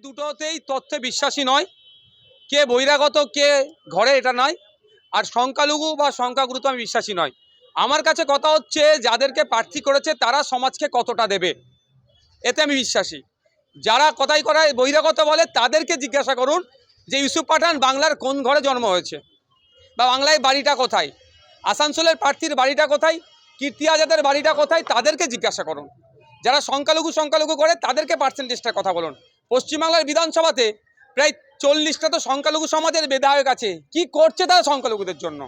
দুটোতেই তথ্যে বিশ্বাসী নয়, কে বহিরাগত কে ঘরে এটা নয়, আর সংখ্যালঘু বা সংখ্যাগুরুত্ব আমি বিশ্বাসী নয়। আমার কাছে কথা হচ্ছে যাদেরকে প্রার্থী করেছে তারা সমাজকে কতটা দেবে, এতে আমি বিশ্বাসী। যারা কথাই কথায় বহিরাগত বলে তাদেরকে জিজ্ঞাসা করুন যে ইউসুফ পাঠান বাংলার কোন ঘরে জন্ম হয়েছে, বা বাংলায় বাড়িটা কোথায়, আসানসোলের প্রার্থীর বাড়িটা কোথায়, কীর্তি আজাদের বাড়িটা কোথায়, তাদেরকে জিজ্ঞাসা করুন। যারা সংখ্যালঘু করে তাদেরকে পার্সেন্টেজটার কথা বলুন। পশ্চিমবাংলার বিধানসভাতে প্রায় 40টা তো সংখ্যালঘু সমাজের বিধায়ক আছে, কি করছে তারা সংখ্যালঘুদের জন্য?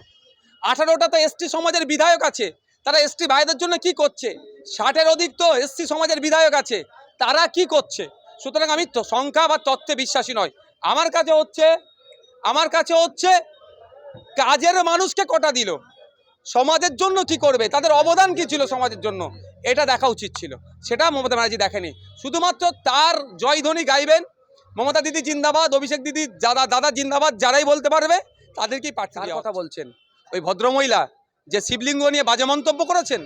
18টা তো এসটি সমাজের বিধায়ক আছে, তারা এসটি ভাইদের জন্য কি করছে? 60-এর অধিক তো এসসি সমাজের বিধায়ক আছে, তারা কি করছে? সুতরাং আমি তো সংখ্যা বা তথ্যে বিশ্বাসী নয়। আমার কাছে হচ্ছে কাজের মানুষকে কটা দিল, সমাজের জন্য কি করবে, তাদের অবদান কি ছিল সমাজের জন্য, এটা দেখা উচিত ছিল। সেটা মমতা ব্যানার্জি দেখেনি। শুধুমাত্র তার জয়ধ্বনি গাইবেন, মমতা দিদি জিন্দাবাদ, অভিষেক দিদি দাদা জিন্দাবাদ, যারাই বলতে পারবে তাদেরকেই প্রার্থী দেওয়ার কথা বলছেন। ওই ভদ্রমহিলা যে শিবলিঙ্গ নিয়ে বাজে মন্তব্য করেছেন,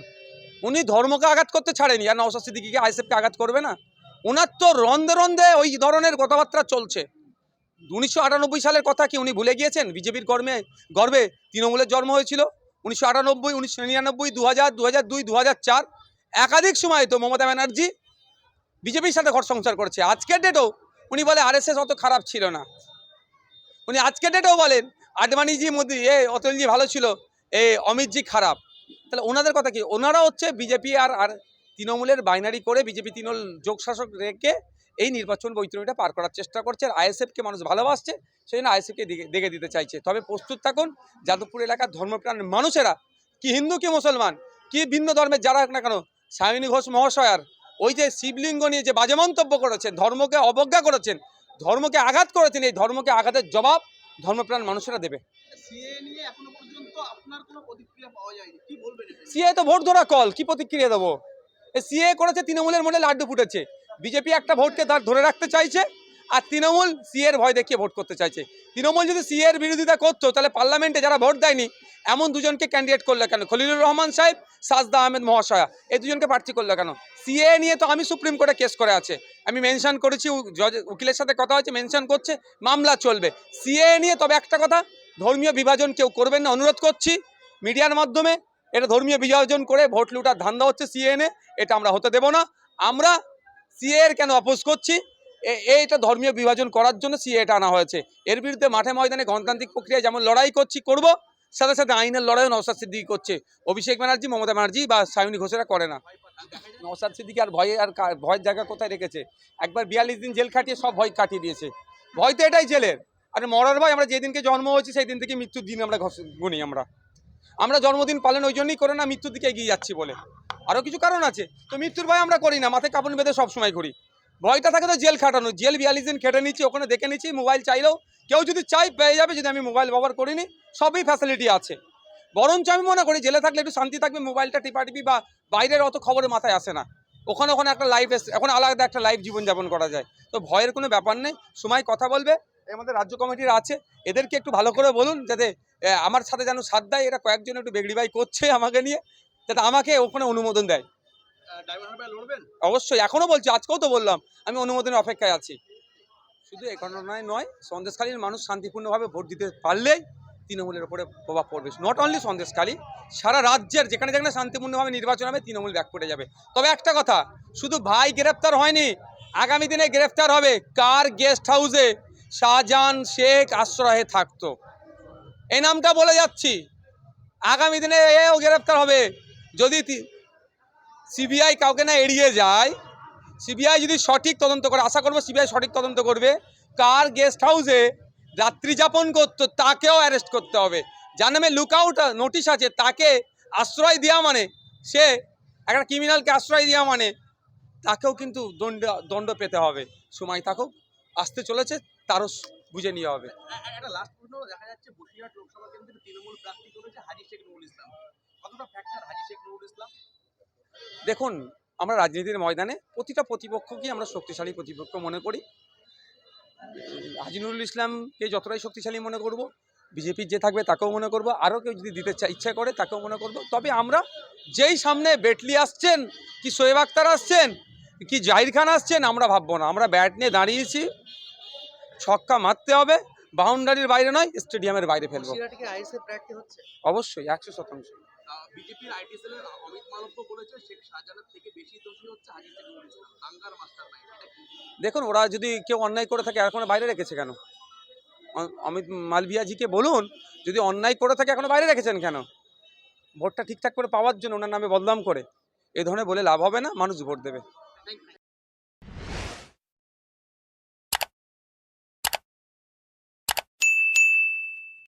উনি ধর্মকে আঘাত করতে ছাড়েনি, আর নওশাদ সিদ্দিকীকে আইএসএফকে আঘাত করবে না? ওনার তো রন্ধে রন্ধে ওই ধরনের কথাবার্তা চলছে। 1998 সালের কথা কি উনি ভুলে গিয়েছেন? বিজেপির গর্বে তৃণমূলের জন্ম হয়েছিল 1998, 1999, 2000, 2002, 2004, একাধিক সময় তো মমতা ব্যানার্জি বিজেপির সাথে ঘর সংসার করেছে। আজকের ডেটেও উনি বলে আরএসএস অত খারাপ ছিল না। উনি আজকের ডেটেও বলেন আডবাণীজি মোদি অতুলজি ভালো ছিল, অমিতজি খারাপ। তাহলে ওনাদের কথা কি? ওনারা হচ্ছে বিজেপি আর তৃণমূলের বাইনারি করে, বিজেপি তৃণমূল যোগশাসক রেখে এই নির্বাচন বৈতরণীটা পার করার চেষ্টা করছে। আর আইএসএফকে মানুষ ভালোবাসছে, সেই জন্য আইএসএফকে দেখে দিতে চাইছে। তবে প্রস্তুত থাকুন, যাদবপুর এলাকার ধর্মপ্রাণ মানুষেরা, কি হিন্দু কি মুসলমান কি ভিন্ন ধর্মের যারা না কেন, সায়নী ঘোষ মহাশয়ার ওই যে শিবলিঙ্গ নিয়ে যে বাজে মন্তব্য করেছেন, ধর্মকে অবজ্ঞা করেছেন, ধর্মকে আঘাত করেছেন, এই ধর্মকে আঘাতের জবাব ধর্মপ্রাণ মানুষেরা দেবে। সিএ তো ভোট ধরা কল, কি প্রতিক্রিয়া দেবো? সিএ করেছে, তৃণমূলের মনে লাড্ডু ফুটেছে। বিজেপি একটা ভোটকে তার ধরে রাখতে চাইছে, আর তৃণমূল সিএর ভয় দেখিয়ে ভোট করতে চাইছে। তৃণমূল যদি সিএর বিরোধিতা করতো তাহলে পার্লামেন্টে যারা ভোট দেয়নি এমন দুজনকে ক্যান্ডিডেট করলো কেন? খলিলুর রহমান সাহেব, সাজদা আহমেদ মহাশয়া, এই দুজনকে প্রার্থী করলো কেন? সিএ নিয়ে তো আমি সুপ্রিম কোর্টে কেস করে আছে, আমি মেনশন করেছি, উকিলের সাথে কথা হয়েছে, মেনশন করছে, মামলা চলবে সিএ নিয়ে। তবে একটা কথা, ধর্মীয় বিভাজন কেউ করবেন না, অনুরোধ করছি মিডিয়ার মাধ্যমে। এটা ধর্মীয় বিভাজন করে ভোট লুটার ধান্দা হচ্ছে সিএ নিয়ে, এটা আমরা হতে দেব না। আমরা সিএ এর কেন অপোজ করছি? এটা ধর্মীয় বিভাজন করার জন্য সিএ এটা আনা হয়েছে। এর বিরুদ্ধে মাঠে ময়দানে গণতান্ত্রিক প্রক্রিয়ায় যেমন লড়াই করব, সাথে সাথে আইনের লড়াইও নওশাদ সিদ্দিকী করছে। অভিষেক ব্যানার্জি, মমতা ব্যানার্জি বা সায়নী ঘোষেরা করে না। নওশাদ সিদ্দিকী আর ভয়ের জায়গা কোথায় রেখেছে? একবার 42 দিন জেল খাটিয়ে সব ভয় কাটিয়ে দিয়েছে। ভয় তো এটাই জেলের। আর মরার ভয় আমরা যেদিনকে জন্ম হয়েছি সেই দিন থেকে মৃত্যুর দিন আমরা গুনি। আমরা জন্মদিন পালন ওই জন্যই করে না, মৃত্যুর দিকে এগিয়ে যাচ্ছি বলে। আরও কিছু কারণ আছে, তো মৃত্যুর ভয় আমরা করি না, মাথায় কাপড় বেঁধে সবসময় করি। ভয়টা থাকে তো জেল খাটানো, জেল 42 দিন খেটে নিচ্ছি, ওখানে দেখে নিচ্ছি, মোবাইল চাইলেও কেউ যদি চাই পেয়ে যাবে, যদি আমি মোবাইল ব্যবহার করিনি, সবই ফ্যাসিলিটি আছে। বরঞ্চ আমি মনে করি জেলে থাকলে একটু শান্তি থাকবে, মোবাইলটা টিপি বা বাইরের অত খবরের মাথায় আসে না। ওখানে একটা লাইফ এখন আলাদা একটা লাইফ জীবনযাপন করা যায়, তো ভয়ের কোনো ব্যাপার নেই। সময় কথা বলবে, আমাদের রাজ্য কমিটির আছে, এদেরকে একটু ভালো করে বলুন যাতে আমার সাথে যেন সাথ দেয়। এরা কয়েকজন একটু বেগড়িবাই করছে আমাকে নিয়ে, যাতে আমাকে ওখানে অনুমোদন দেয়। অবশ্যই, এখনও বলছি, আজকেও তো বললাম আমি অনুমোদনের অপেক্ষায় আছি। শুধু এ ঘটনায় নয়, সন্দেশখালীর মানুষ শান্তিপূর্ণভাবে ভোট দিতে পারলেই তৃণমূলের উপরে প্রভাব পড়বে। নট অনলি সন্দেশখালী, সারা রাজ্যের যেখানে যেখানে শান্তিপূর্ণভাবে নির্বাচন হবে তৃণমূল ব্যাক করে যাবে। তবে একটা কথা, শুধু ভাই গ্রেপ্তার হয়নি, আগামী দিনে গ্রেপ্তার হবে কার গেস্ট হাউসে শাহজাহান শেখ আশ্রয়ে থাকতো, এই নামটা বলে যাচ্ছি। আগামী দিনে এও গ্রেপ্তার হবে। যদি সিবিআই কাউকে না এড়িয়ে যায়, সিবিআই যদি সঠিক তদন্ত করে, আশা করবো সিবিআই সঠিক তদন্ত করবে, কার গেস্ট হাউসে রাত্রি যাপন করতো তাকেও অ্যারেস্ট করতে হবে। যার নামে লুকআউট নোটিশ আছে তাকে আশ্রয় দেওয়া মানে, সে একটা ক্রিমিনালকে আশ্রয় দেওয়া মানে তাকেও কিন্তু দণ্ড পেতে হবে। সময় থাকুক, আসতে চলেছে, তারও বুঝে নেওয়া হবে। একটা লাস্ট প্রশ্ন, দেখা যাচ্ছে বসিরহাট লোকসভা কেন্দ্রে তৃণমূল প্রার্থী করেছে হাজী শেখ নুরুল ইসলাম, কতটা ফ্যাক্টর হাজী শেখ নুরুল ইসলাম? দেখুন, আমরা রাজনীতির ময়দানে প্রতিটা প্রতিপক্ষকেই আমরা শক্তিশালী প্রতিপক্ষ মনে করি। হাজী নুরুল ইসলামকে যতটাই শক্তিশালী মনে করব, বিজেপির যে থাকবে তাকেও মনে করব, আরও কেউ যদি দিতে ইচ্ছা করে তাকেও মনে করব। তবে আমরা যেই সামনে বেটলি আসছেন, কি শোয়েব আখতার আসছেন, কি জাহির খান আসছেন, আমরা ভাববো না। আমরা ব্যাট নিয়ে দাঁড়িয়েছি, ছক্কা মারতে হবে, বাউন্ডারির বাইরে নয়, স্টেডিয়ামের বাইরে ফেলবো। বসিরহাটে কি আইএসএফ প্রার্থী হচ্ছে? অবশ্যই 100%। বিজেপির আইটি সেলের অমিত মালব্য বলেছে শেখ শাহজাহানের থেকে বেশি দোষী হচ্ছে হাজী শেখ নুরুল ইসলাম, দাঙ্গার মাস্টার মাইন্ড। এটা কি? দেখুন, ওরা যদি কেউ অন্যায় করে থাকে এখনো বাইরে রেখেছে কেন? অমিত মালভিয়াজিকে বলুন, যদি অন্যায় করে থাকে এখনো বাইরে রেখেছেন কেন? ভোটটা ঠিকঠাক করে পাওয়ার জন্য ওনার নামে বদনাম করে এ ধরনের বলে লাভ হবে না, মানুষ ভোট দেবে। Thank you.